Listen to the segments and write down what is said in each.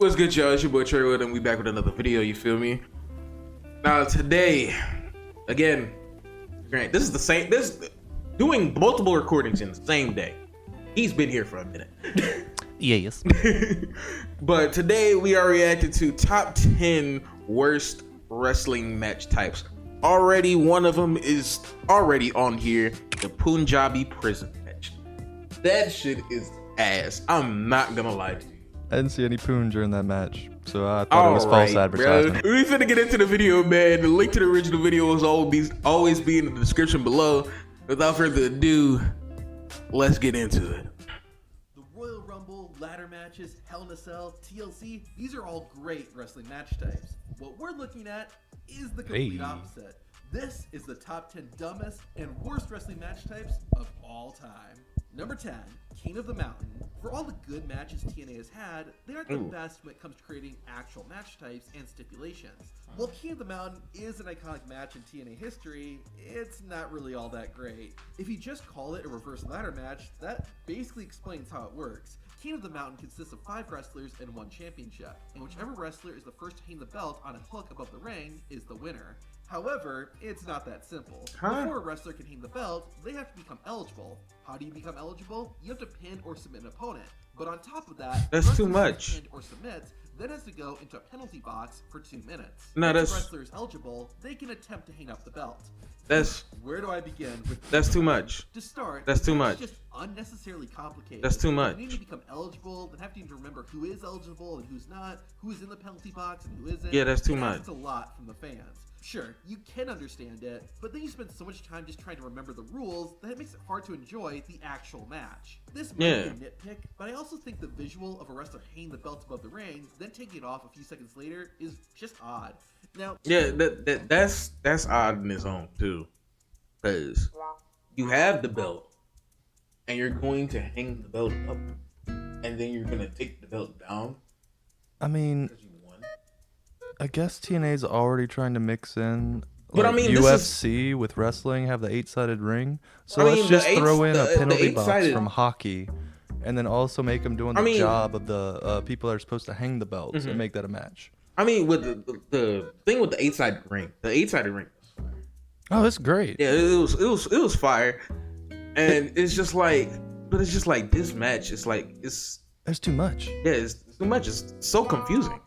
What's good, y'all? It's your boy Treywrld, and we back with another video. You feel me? Now today, again, Grant, this is the same. Doing multiple recordings in the same day. He's been here for a minute. Yes. But today we are reacting to top 10 worst wrestling match types. Already, one of them is already on here: the Punjabi prison match. That shit is ass. I'm not gonna lie to you. I didn't see any poon during that match, so I thought it was false advertisement. Bro. We finna get into the video, man. The link to the original video will always be in the description below. Without further ado, let's get into it. The Royal Rumble, ladder matches, Hell in a Cell, TLC, these are all great wrestling match types. What we're looking at is the complete opposite. This is the top 10 dumbest and worst wrestling match types of all time. Number 10, King of the Mountain. For all the good matches TNA has had, they aren't the best when it comes to creating actual match types and stipulations. While King of the Mountain is an iconic match in TNA history, it's not really all that great. If you just call it a reverse ladder match, that basically explains how it works. King of the Mountain consists of 5 wrestlers and 1 championship, and whichever wrestler is the first to hang the belt on a hook above the ring is the winner. However, it's not that simple. Before a wrestler can hang the belt, they have to become eligible. How do you become eligible? You have to pin or submit an opponent. But on top of that, that's too much. Pinned or submits, then has to go into a penalty box for 2 minutes. No, if that's... the wrestler is eligible, they can attempt to hang up the belt. That's... Where do I begin with that's too much. To start, that's too much. It's just unnecessarily complicated. That's too much. You need to become eligible, then have to even remember who is eligible and who's not, who is in the penalty box and who isn't. Yeah, that's too much. It's a lot from the fans. Sure, you can understand it, but then you spend so much time just trying to remember the rules that it makes it hard to enjoy the actual match. This might be a nitpick, but I also think the visual of a wrestler hanging the belt above the ring, then taking it off a few seconds later, is just odd. Now, yeah, that's odd in its own too, because you have the belt, and you're going to hang the belt up, and then you're gonna take the belt down. I mean, I guess TNA's already trying to mix in, but I mean, UFC with wrestling, have the 8-sided ring. So let's just throw in a penalty box from hockey, and then also make them doing the job of the people that are supposed to hang the belts and make that a match. I mean, with the thing with the 8-sided ring, the 8-sided ring. Oh, that's great. Yeah, it was fire, and it's just like, but it's just like this match. It's like there's too much. Yeah, it's too much. It's so confusing.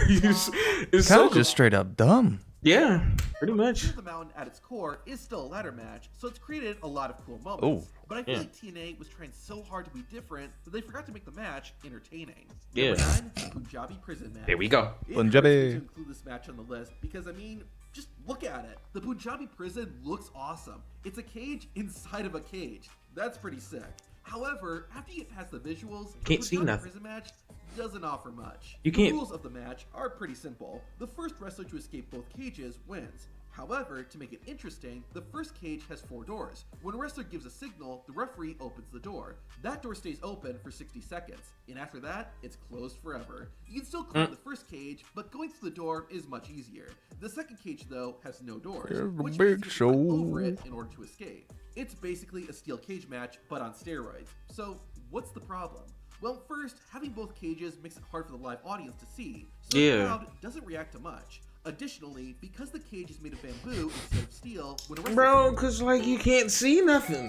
it's kind so of just straight up dumb. Yeah, pretty much. King of the Mountain at its core is still a ladder match, so it's created a lot of cool moments. But I feel like TNA was trying so hard to be different that they forgot to make the match entertaining. Yeah. Number 9, Punjabi prison match. There we go. Punjabi. To include this match on the list because I mean, just look at it. The Punjabi prison looks awesome. It's a cage inside of a cage. That's pretty sick. However, after you get past the visuals, can't see nothing. Prison match doesn't offer much. You can't. The rules of the match are pretty simple. The first wrestler to escape both cages wins. However, to make it interesting, the first cage has 4 doors. When a wrestler gives a signal, the referee opens the door. That door stays open for 60 seconds, and after that, it's closed forever. You can still climb the first cage, but going through the door is much easier. The second cage, though, has no doors, which means you can climb over it in order to escape. It's basically a steel cage match, but on steroids. So, what's the problem? Well, first, having both cages makes it hard for the live audience to see, so the crowd doesn't react to much. Additionally, because the cage is made of bamboo instead of steel, when a wrestler... Bro, because, like, you can't see nothing.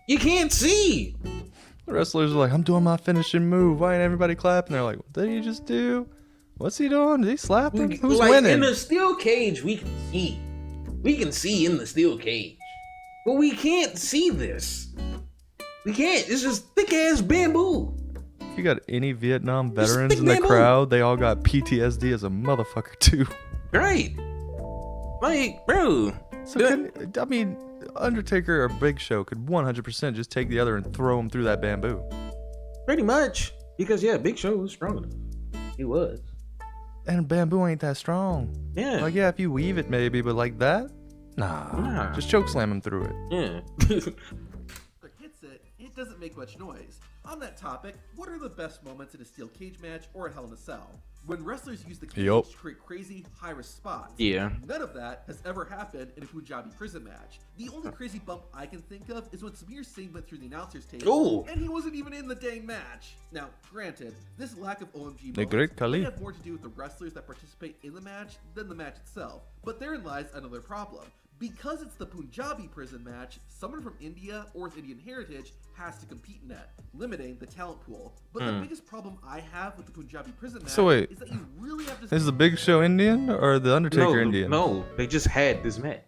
You can't see. The wrestlers are like, I'm doing my finishing move. Why ain't everybody clapping? They're like, what did he just do? What's he doing? Did he slap him? Who's winning? In the steel cage, we can see. We can see in the steel cage. But we can't see this. We can't. It's just thick-ass bamboo. If you got any Vietnam veterans in the crowd, they all got PTSD as a motherfucker, too. Right. Like, bro. So, I mean, Undertaker or Big Show could 100% just take the other and throw him through that bamboo. Pretty much. Because, yeah, Big Show was strong enough. He was. And bamboo ain't that strong. Yeah. Like, yeah, if you weave it maybe, but like that? Nah. Just choke slam him through it. Yeah. hits it, it doesn't make much noise. On that topic, what are the best moments in a steel cage match or a Hell in a Cell? When wrestlers use the cage to create crazy, high-risk spots. Yeah. None of that has ever happened in a Punjabi prison match. The only crazy bump I can think of is when Samir Singh went through the announcer's table, and he wasn't even in the dang match. Now, granted, this lack of OMG moments may have more to do with the wrestlers that participate in the match than the match itself, but therein lies another problem. Because it's the Punjabi prison match, someone from India or with Indian heritage has to compete in it, limiting the talent pool. But the biggest problem I have with the Punjabi prison match is that you really have to... Is the Big Show Indian or the Undertaker Indian? No, they just had this match.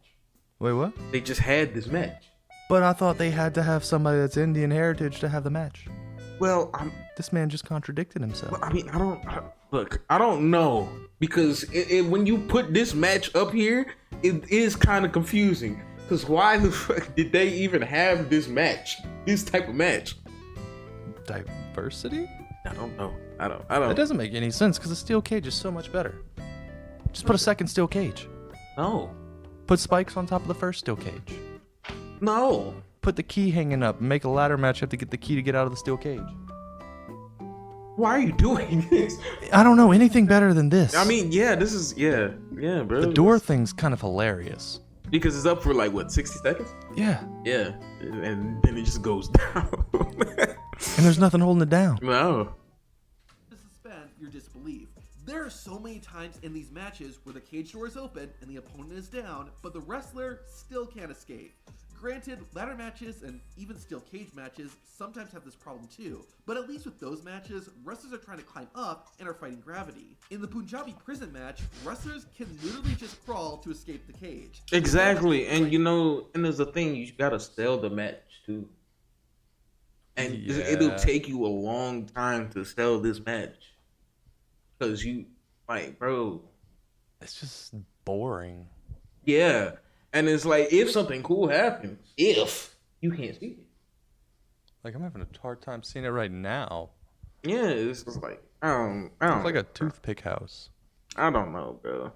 Wait, what? They just had this match. But I thought they had to have somebody that's Indian heritage to have the match. Well, this man just contradicted himself. Well, I mean, I don't know. Because when you put this match up here, it is kind of confusing. Because why the fuck did they even have this match? This type of match? Diversity? I don't know. I don't. That doesn't make any sense because the steel cage is so much better. Just put a second steel cage. No. Put spikes on top of the first steel cage. No. Put the key hanging up and make a ladder match. You have to get the key to get out of the steel cage. Why are you doing this? I don't know anything better than this. I mean, yeah, this is, yeah, bro. The door thing's kind of hilarious. Because it's up for like, what, 60 seconds? Yeah. Yeah, and then it just goes down. And there's nothing holding it down. No. To suspend your disbelief. There are so many times in these matches where the cage door is open and the opponent is down, but the wrestler still can't escape. Granted, ladder matches and even steel cage matches sometimes have this problem too, but at least with those matches, wrestlers are trying to climb up and are fighting gravity. In the Punjabi prison match, wrestlers can literally just crawl to escape the cage. Exactly, and you know, and there's a thing, you gotta sell the match too. And it'll take you a long time to sell this match. Because you, like, bro. It's just boring. Yeah. And it's like, if something cool happens, if you can't see it. Like, I'm having a hard time seeing it right now. Yeah, it's just like, I don't it's like a toothpick house. I don't know, bro.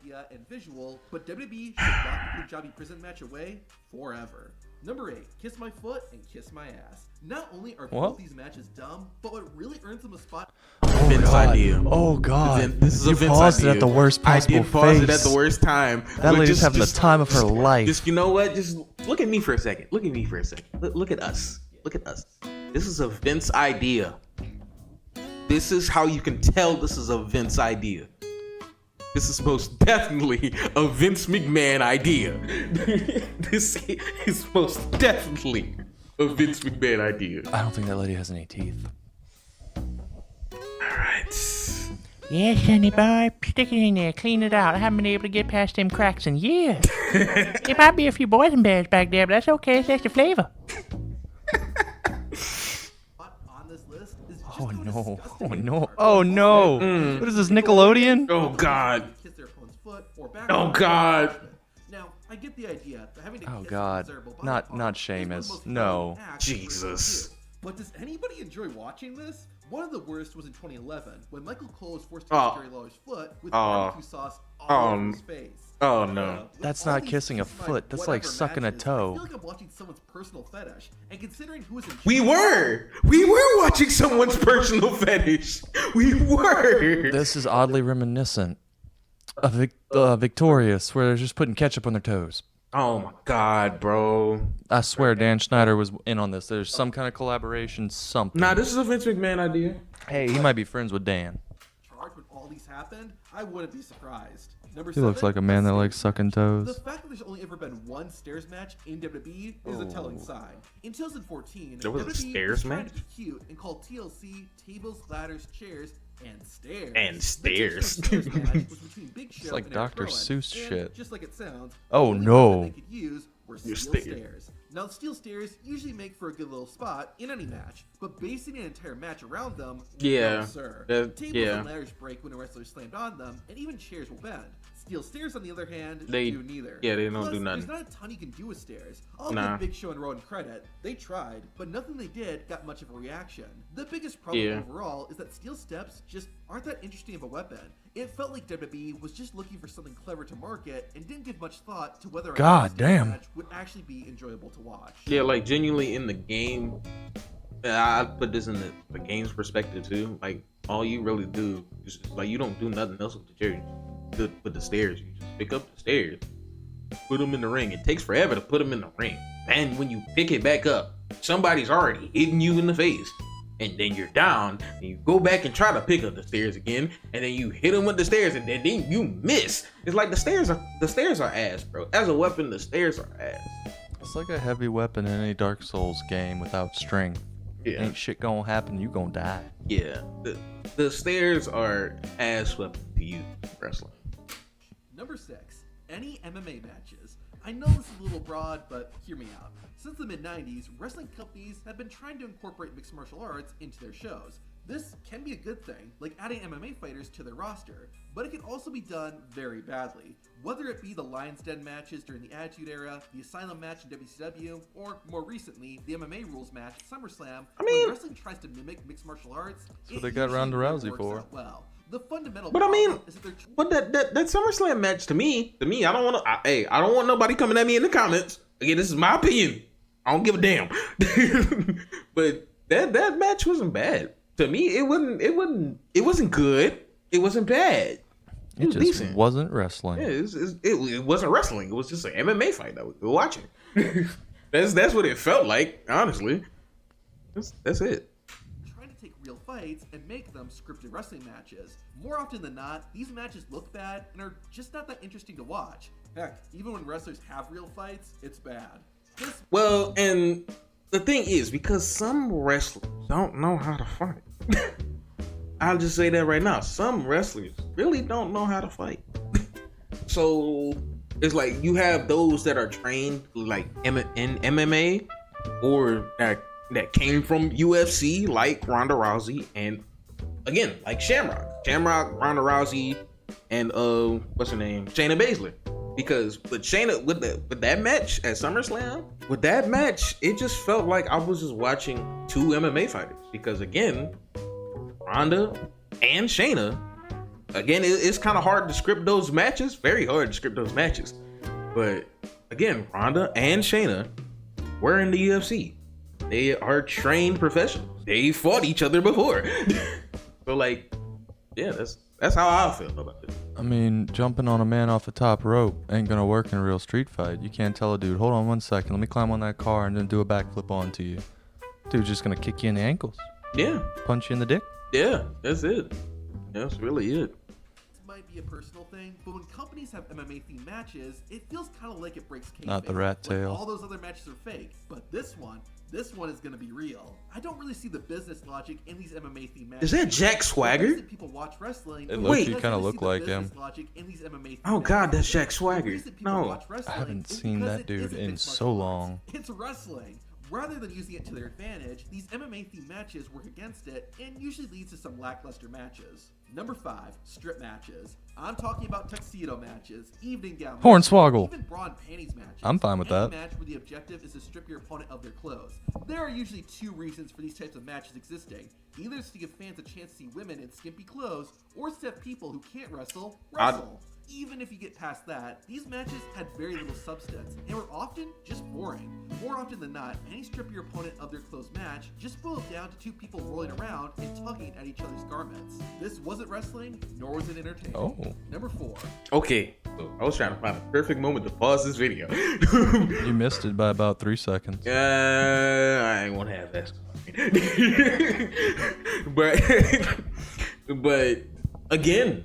Yeah, and visual, but WWE should lock the Punjabi prison match away forever. Number 8, Kiss My Foot and Kiss My Ass. Not only are both these matches dumb, but what really earns them a spot... Vince idea. Oh God! This is you a Vince paused idea. it at the worst possible I did pause face. it at the worst time. That lady's having the time of her life. Just, you know what? Just look at me for a second. Look at me for a second. Look at us. Look at us. This is a Vince idea. This is how you can tell this is a Vince idea. This is most definitely a Vince McMahon idea. This is most definitely a Vince McMahon idea. I don't think that lady has any teeth. Alright. Yes, sonny boy, stick it in there, clean it out. I haven't been able to get past them cracks in years. There might be a few boys and bears back there, but that's okay, it's extra flavor. Oh no, oh no, oh no. What is this, Nickelodeon? Oh God. Kiss their opponent's foot or back. Oh God. Now, I get the idea. Having to Oh kiss God, a desirable body not part Sheamus, is one of the most no. violent acts Jesus. you can do. But does anybody enjoy watching this? One of the worst was in 2011 when Michael Cole was forced to kiss Jerry Lawler's foot with barbecue sauce all over his face. Oh no. That's not kissing a foot. That's like sucking a toe. I feel like I'm watching someone's personal fetish, and considering who is in We were watching someone's personal fetish. We were. This is oddly reminiscent of Victorious, where they're just putting ketchup on their toes. Oh my God, bro. I swear Dan Schneider was in on this. There's some kind of collaboration, something. Nah, this is a Vince McMahon idea. Hey, he might be friends with Dan. charge when all these happened, I wouldn't be surprised. Number He looks 7, like a man that likes sucking The toes. fact that there's only ever been one stairs match in WWE is a telling sign. In 2014, There was a WWE stairs was trying match? to be cute and called TLC tables, ladders, chairs, and stairs. And The stairs. traditional stairs match was between Big Show like and Eric Dr. Rowan, Seuss and shit. Just like it sounds. Oh, the only no. weapon they could use were steel stairs. stairs. Now, steel stairs usually make for a good little spot in any match, but basing an entire match around them, Yeah. no, sir. Tables yeah. and ladders break when a wrestler is slammed on them, and even chairs will bend. Steel stairs, on the other hand, They- do neither. yeah, they don't Plus, do nothing. There's not a ton you can do with stairs. I'll Nah. give Big Show and Rowan credit. They tried, but nothing they did got much of a reaction. The biggest problem Yeah. overall is that steel steps just aren't that interesting of a weapon. It felt like WWE was just looking for something clever to market and didn't give much thought to whether or not God a steel damn. match would actually be enjoyable to watch. Yeah, like genuinely in the game, I put this in the game's perspective too. Like all you really do is like you don't do nothing else with the chair. With the stairs, you just pick up the stairs, put them in the ring. It takes forever to put them in the ring. And when you pick it back up, somebody's already hitting you in the face. And then you're down, and you go back and try to pick up the stairs again, and then you hit them with the stairs, and then you miss. It's like the stairs are ass, bro. As a weapon, the stairs are ass. It's like a heavy weapon in any Dark Souls game without strength. Yeah. Ain't shit gonna happen, you gonna die. Yeah, the stairs are ass weapon to use in wrestling. Number 6, any MMA matches. I know this is a little broad, but hear me out. Since the mid-90s, wrestling companies have been trying to incorporate mixed martial arts into their shows. This can be a good thing, like adding MMA fighters to their roster, but it can also be done very badly. Whether it be the Lion's Den matches during the Attitude Era, the Asylum match in WCW, or more recently, the MMA rules match at SummerSlam, when wrestling tries to mimic mixed martial arts, that's what they got Ronda Rousey for. Well, the fundamental but I mean, is that they're but that SummerSlam match to me, I don't want to. I don't want nobody coming at me in the comments. Again, this is my opinion. I don't give a damn. But that match wasn't bad to me. It wasn't good. It wasn't bad. It just decent. Wasn't wrestling. Yeah, it wasn't wrestling. It was just an MMA fight that we were watching. That's what it felt like. Honestly, that's it. Trying to take real fights and make them scripted wrestling matches. More often than not, these matches look bad and are just not that interesting to watch. Heck, even when wrestlers have real fights, it's bad. Well, and the thing is, because some wrestlers don't know how to fight. I'll just say that right now. Some wrestlers really don't know how to fight. So it's like you have those that are trained like in MMA or that came from UFC, like Ronda Rousey, and again like Shamrock, Ronda Rousey, and what's her name, Shayna Baszler. Because with Shayna, with that match at SummerSlam, it just felt like I was just watching two MMA fighters. Because again, Ronda and Shayna, again, it's kind of hard to script those matches. Very hard to script those matches. But again, Ronda and Shayna were in the UFC. They are trained professionals. They fought each other before. So like, yeah, that's how I feel about it. I mean, jumping on a man off the top rope ain't gonna work in a real street fight. You can't tell a dude, hold on 1 second, let me climb on that car and then do a backflip onto you. Dude's just gonna kick you in the ankles. Yeah. Punch you in the dick. Yeah, that's it. That's really it. This might be a personal thing, but when companies have MMA themed matches, it feels kind of like it breaks kayfabe. Not the rat tail. Like all those other matches are fake, but this one is gonna be real. I don't really see the business logic in these MMA themed matches. Is that Jack Swagger? People watch wrestling. It low-key kind of look like him. Oh God, that's Jack Swagger. No, I haven't seen that dude in so long. It's wrestling. Rather than using it to their advantage, these MMA themed matches work against it and usually leads to some lackluster matches. Number 5, strip matches. I'm talking about tuxedo matches, evening gown Hornswoggle. even bra and panties matches. I'm fine with that. Match where the objective is to strip your opponent of their clothes. There are usually 2 reasons for these types of matches existing. Either it's to give fans a chance to see women in skimpy clothes, or it's to have people who can't wrestle. Even if you get past that, these matches had very little substance and were often just boring. More often than not, any strip your opponent of their clothes match just boiled down to 2 people rolling around and tugging at each other's garments. This wasn't wrestling, nor was it entertaining. Oh. Number 4. Okay, so I was trying to find a perfect moment to pause this video. You missed it by about 3 seconds. I ain't want to have that. but again,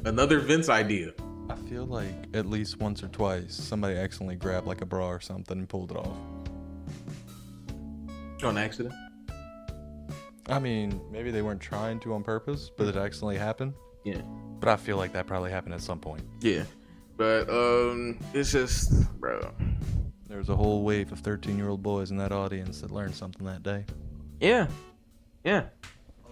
another Vince idea. I feel like at least once or twice somebody accidentally grabbed like a bra or something and pulled it off. On accident? I mean, maybe they weren't trying to on purpose, but it accidentally happened. Yeah. But I feel like that probably happened at some point. Yeah. But it's just, bro. There was a whole wave of 13-year-old boys in that audience that learned something that day. Yeah. Yeah.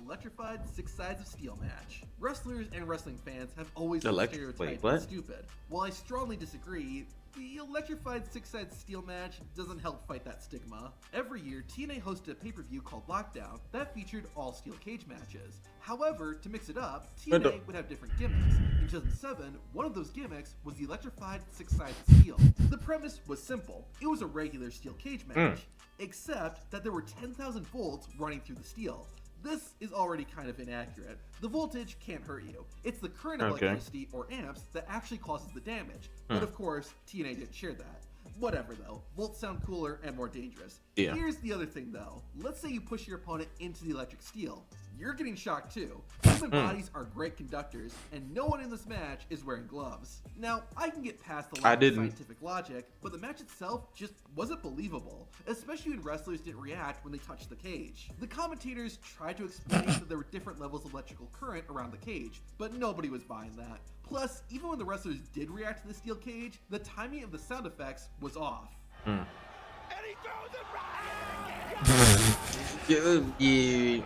Electrified 6 Sides of Steel match. Wrestlers and wrestling fans have always been Wait, stereotyped what? and stupid. While I strongly disagree, The electrified 6-side steel match doesn't help fight that stigma. Every year, TNA hosted a pay-per-view called Lockdown that featured all steel cage matches. However, to mix it up, TNA would have different gimmicks. In 2007, one of those gimmicks was the electrified 6-side steel. The premise was simple. It was a regular steel cage match, except that there were 10,000 volts running through the steel. This is already kind of inaccurate. The voltage can't hurt you. It's the current of electricity or amps that actually causes the damage. But of course, TNA didn't share that. Whatever though, volts sound cooler and more dangerous. Yeah. Here's the other thing though. Let's say you push your opponent into the electric steel. You're getting shocked too. Human bodies are great conductors, and no one in this match is wearing gloves. Now, I can get past the lack of scientific logic, but the match itself just wasn't believable, especially when wrestlers didn't react when they touched the cage. The commentators tried to explain that there were different levels of electrical current around the cage, but nobody was buying that. Plus, even when the wrestlers did react to the steel cage, the timing of the sound effects was off. And he throws it right. Yeah.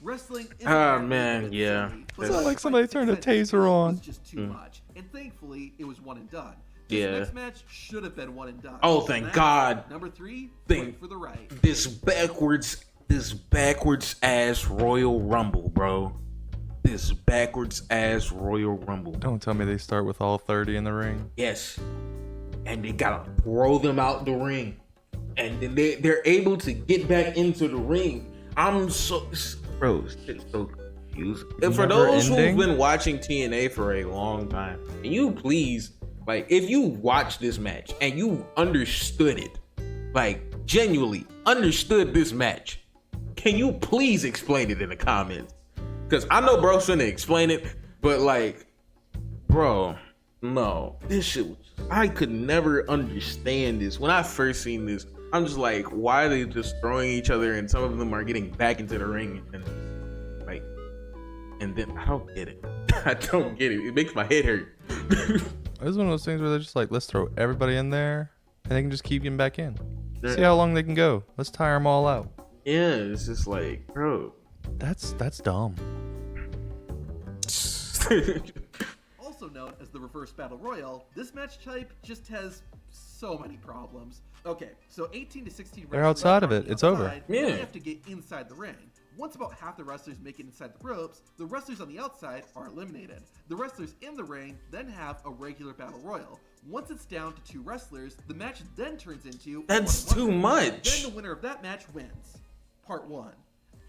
Wrestling is It's not like somebody turned a taser on. Was just too much, and thankfully it was one and done. This next match should have been one and done. Oh, thank God. Number 3, fight for the right. This backwards ass Royal Rumble, bro. This backwards ass Royal Rumble. Don't tell me they start with all 30 in the ring. Yes, and they gotta throw them out the ring, and then they're able to get back into the ring. I'm so. Bro, it's so confused. And for those who've been watching TNA for a long time, can you please, like, if you watch this match and you understood it, like, genuinely understood this match, can you please explain it in the comments? Because I know bro's finna explain it, but, like, bro, no. This shit was, I could never understand this. When I first seen this, I'm just like, why are they just throwing each other, and some of them are getting back into the ring, and like, and then I don't get it. I don't get it. It makes my head hurt. It's one of those things where they're just like, let's throw everybody in there, and they can just keep getting back in. See how long they can go. Let's tire them all out. Yeah, it's just like, bro. That's dumb. Also known as the Reverse Battle Royal, this match type just has so many problems. Okay, so 18 to 16 They're outside of it. It's over. Yeah. They have to get inside the ring. Once about half the wrestlers make it inside the ropes, the wrestlers on the outside are eliminated. The wrestlers in the ring then have a regular battle royal. Once it's down to 2 wrestlers, the match then turns into That's too much. Then the winner of that match wins. Part 1.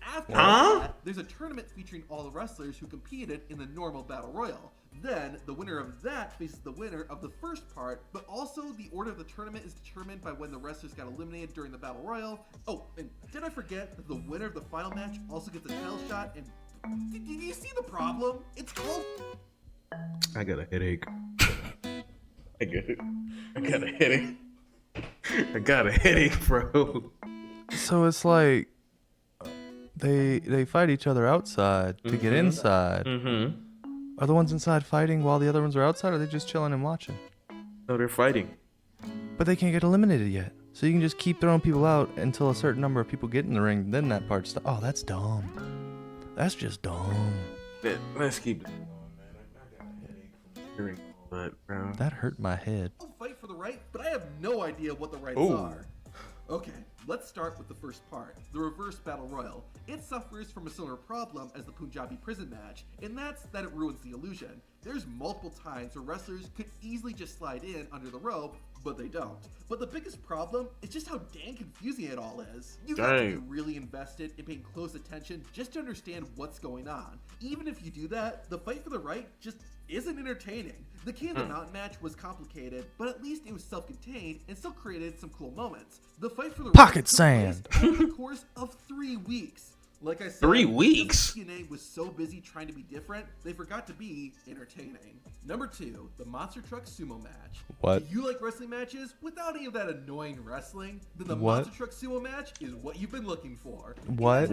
After that, there's a tournament featuring all the wrestlers who competed in the normal battle royal. Then, the winner of that faces the winner of the first part, but also the order of the tournament is determined by when the wrestlers got eliminated during the Battle Royal. Oh, and did I forget that the winner of the final match also gets a title shot? And did you see the problem? It's called... I got a headache. I got a headache. I got a headache, bro. So it's like they fight each other outside to get inside. Are the ones inside fighting while the other ones are outside, or are they just chilling and watching? No, they're fighting. But they can't get eliminated yet. So you can just keep throwing people out until a certain number of people get in the ring. Then that part's... Oh, that's dumb. That's just dumb. Let's keep it going, man. I got a headache from hearing all that, bro. That hurt my head. I'll fight for the right, but I have no idea what the rights are. Okay, let's start with the first part, the Reverse Battle Royal. It suffers from a similar problem as the Punjabi prison match, and that's that it ruins the illusion. There's multiple times where wrestlers could easily just slide in under the rope, but they don't. But the biggest problem is just how dang confusing it all is. You have to be really invested in paying close attention just to understand what's going on. Even if you do that, the fight for the right just isn't entertaining. The King of the Mountain match was complicated, but at least it was self-contained and still created some cool moments. The fight for the Pocket sand over the course of 3 weeks. Like I said, 3 weeks? TNA was so busy trying to be different, they forgot to be entertaining. Number 2, the Monster Truck Sumo match. What? Do you like wrestling matches without any of that annoying wrestling? Then the Monster Truck Sumo match is what you've been looking for. What?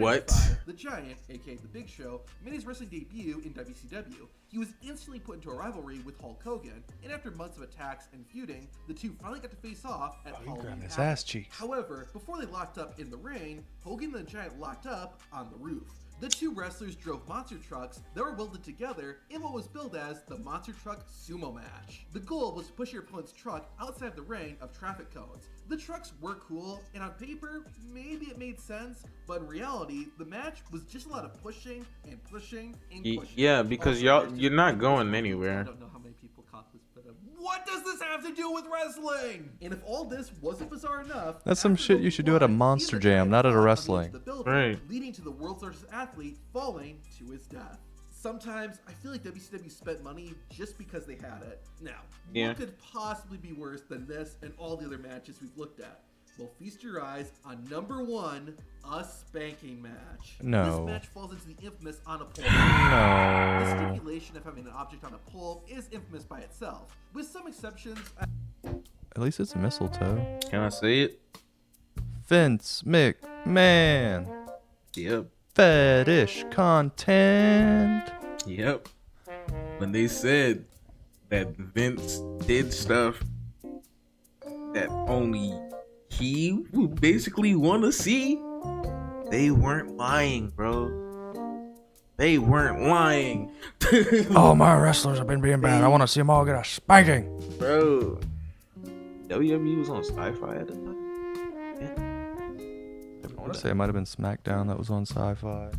The Giant, aka The Big Show, made his wrestling debut in WCW. He was instantly put into a rivalry with Hulk Hogan, and after months of attacks and feuding, the two finally got to face off at Halloween his Havoc. ass cheeks. However, before they locked up in the ring, Hogan and the Giant locked up on the roof. The two wrestlers drove monster trucks that were welded together in what was billed as the Monster Truck Sumo Match. The goal was to push your opponent's truck outside the ring of traffic cones. The trucks were cool, and on paper, maybe it made sense, but in reality, the match was just a lot of pushing and pushing and pushing. Yeah, because also, you're not going anywhere. I don't know how many people caught this, but what does this have to do with wrestling? And if all this wasn't bizarre enough, that's some shit you should do at a Monster Jam, not at a wrestling. Right. Leading to the world's largest athlete falling to his death. Sometimes I feel like WCW spent money just because they had it. Now, what could possibly be worse than this and all the other matches we've looked at? Well, feast your eyes on number 1, a spanking match. No. This match falls into the infamous on a pole. No. The stipulation of having an object on a pole is infamous by itself. With some exceptions, At least it's mistletoe. Can I say it? Vince McMahon. Yep. Fetish content. Yep. When they said that Vince did stuff that only he would basically want to see, they weren't lying, bro. They weren't lying. Oh, my wrestlers have been being bad. I want to see them all get a spanking. Bro. WWE was on Sci-Fi at the time. I want to say it might have been SmackDown that was on Sci-Fi.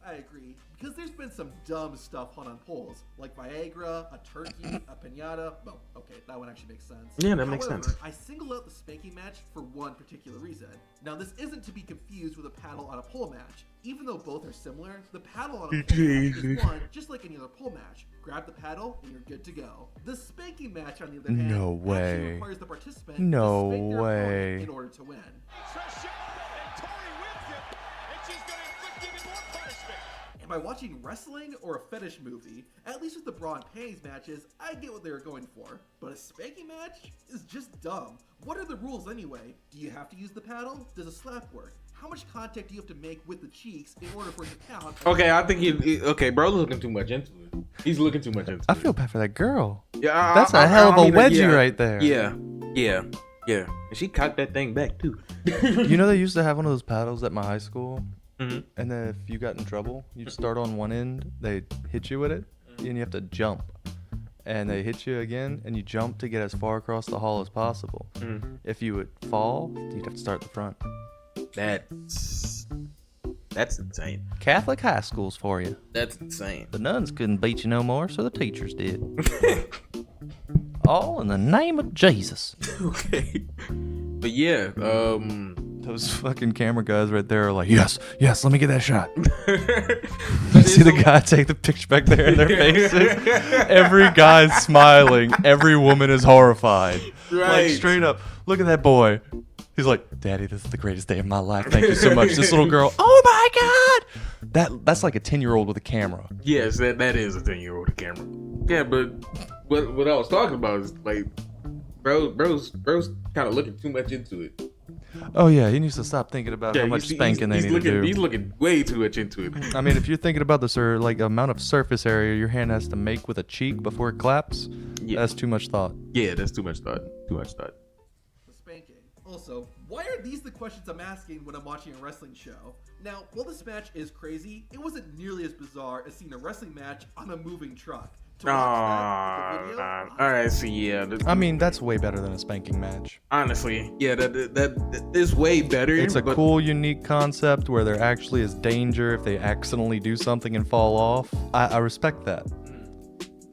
I agree, because there's been some dumb stuff hung on poles, like Viagra, a turkey, a pinata. Well, okay, that one actually makes sense. Yeah, that makes However, sense. I single out the spanking match for one particular reason. Now, this isn't to be confused with a paddle on a pole match. Even though both are similar, the paddle on a pole match is one just like any other pole match. Grab the paddle and you're good to go. The spanking match, on the other hand, No way. actually requires the participant No to spank their way. opponent in order to win. Am I watching wrestling or a fetish movie? At least with the bra and panties matches, I get what they were going for. But a spanking match is just dumb. What are the rules anyway? Do you have to use the paddle? Does a slap work? How much contact do you have to make with the cheeks in order for it to count? Okay, I think okay, bro's looking too much into it. He's looking too much into it. I feel bad for that girl. Yeah, That's a hell of a wedgie right there. Yeah. And she cocked that thing back too. You know they used to have one of those paddles at my high school, Mhm. and then if you got in trouble, you'd start on one end, they hit you with it, and you have to jump. And they hit you again, and you jump to get as far across the hall as possible. If you would fall, you'd have to start at the front. That's insane. Catholic high schools for you. That's insane. The nuns couldn't beat you no more, so the teachers did. All in the name of Jesus. Okay. But yeah, Those fucking camera guys right there are like, yes, let me get that shot. You see the guy take the picture back there in their faces? Every guy's smiling. Every woman is horrified. Right. Like, straight up, look at that boy. He's like, Daddy, this is the greatest day of my life. Thank you so much. This little girl, oh my God. That's like a 10-year-old with a camera. yes, that is a 10-year-old with a camera. Yeah, but what I was talking about is like, bro's kind of looking too much into it. Oh, yeah, he needs to stop thinking about how much spanking they need to do. He's looking way too much into it. I mean, if you're thinking about the like amount of surface area your hand has to make with a cheek before it claps, that's too much thought. Yeah, that's too much thought. The spanking. Also, why are these the questions I'm asking when I'm watching a wrestling show? Now, while this match is crazy, it wasn't nearly as bizarre as seeing a wrestling match on a moving truck. To watch that with the video, All right, so yeah. I mean, that's way better than a spanking match. Honestly, yeah, that is way better. It's a cool, unique concept where there actually is danger if they accidentally do something and fall off. I respect that.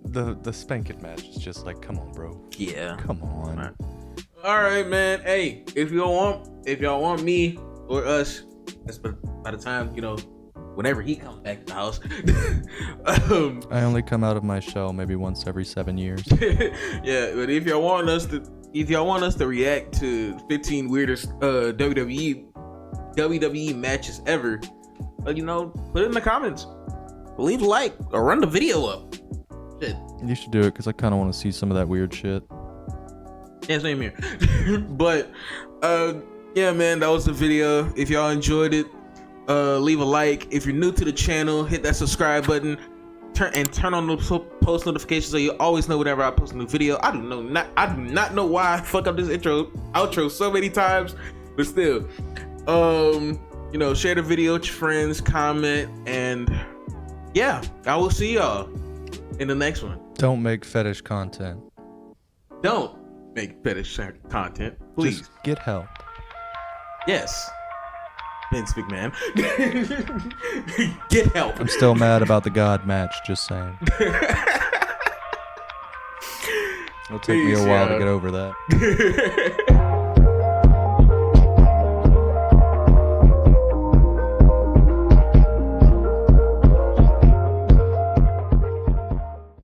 The spanking match is just like, come on, bro. Yeah. Come on. All right, man. Hey, if y'all want me or us, that's by the time whenever he comes back to the house. I only come out of my shell maybe once every 7 years. Yeah, but if y'all want us to react to 15 weirdest WWE matches ever, put it in the comments. Leave a like or run the video up. Shit. You should do it because I kind of want to see some of that weird shit. Yeah, same here. But yeah, man, that was the video. If y'all enjoyed it, leave a like. If you're new to the channel, hit that subscribe button. Turn on the post notifications so you always know whenever I post a new video. I do not know why I fuck up this outro so many times, but still, share the video with your friends, comment, and yeah, I will see y'all in the next one. Don't make fetish content. Don't make fetish content, please. Just get help. Yes. Vince McMahon. Get help. I'm still mad about the God match, just saying. It'll take me a while to get over that.